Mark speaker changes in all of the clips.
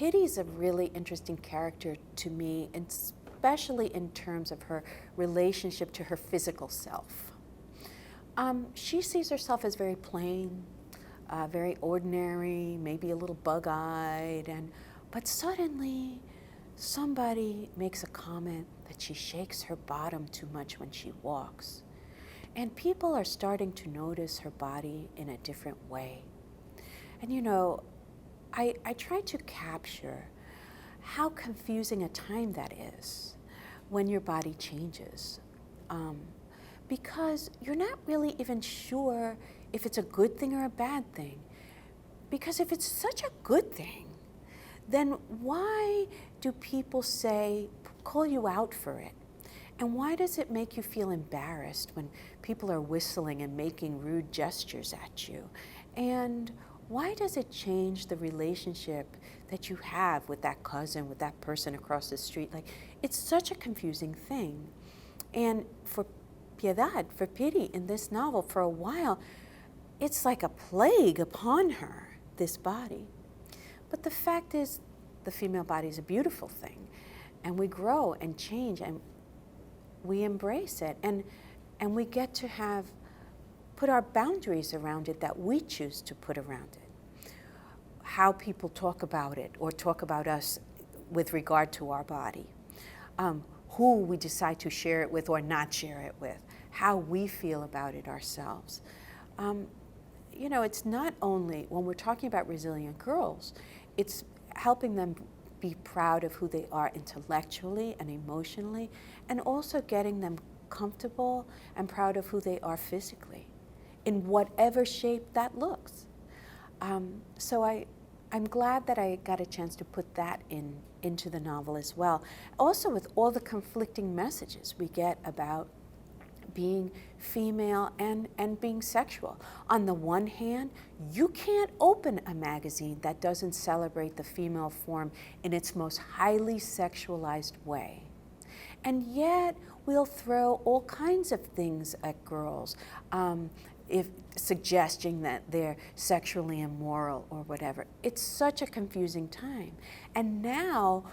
Speaker 1: Piddy's a really interesting character to me, and especially in terms of her relationship to her physical self. She sees herself as very plain, very ordinary, maybe a little bug-eyed, but suddenly somebody makes a comment that she shakes her bottom too much when she walks. And people are starting to notice her body in a different way. And you know, I try to capture how confusing a time that is when your body changes. Because you're not really even sure if it's a good thing or a bad thing. Because if it's such a good thing, then why do people call you out for it? And why does it make you feel embarrassed when people are whistling and making rude gestures at you? And why does it change the relationship that you have with that cousin, with that person across the street? Like, it's such a confusing thing. And for Piedad, for Piddy in this novel, for a while, it's like a plague upon her, this body. But the fact is, the female body is a beautiful thing, and we grow and change, and we embrace it, and we get to put our boundaries around it that we choose to put around it. How people talk about it or talk about us with regard to our body. Who we decide to share it with or not share it with. How we feel about it ourselves. You know, it's not only, when we're talking about resilient girls, it's helping them be proud of who they are intellectually and emotionally, and also getting them comfortable and proud of who they are physically, in whatever shape that looks. So I'm glad that I got a chance to put that into the novel as well. Also with all the conflicting messages we get about being female and being sexual. On the one hand, you can't open a magazine that doesn't celebrate the female form in its most highly sexualized way. And yet, we'll throw all kinds of things at girls, if suggesting that they're sexually immoral or whatever. It's such a confusing time. And now,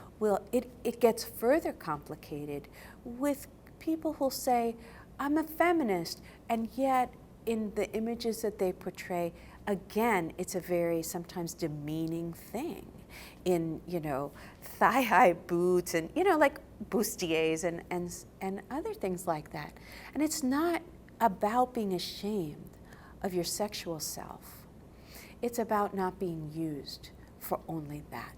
Speaker 1: it gets further complicated with people who'll say, I'm a feminist, and yet in the images that they portray, again, it's a very sometimes demeaning thing in, you know, thigh-high boots and, you know, like bustiers and other things like that. And it's not about being ashamed of your sexual self. It's about not being used for only that.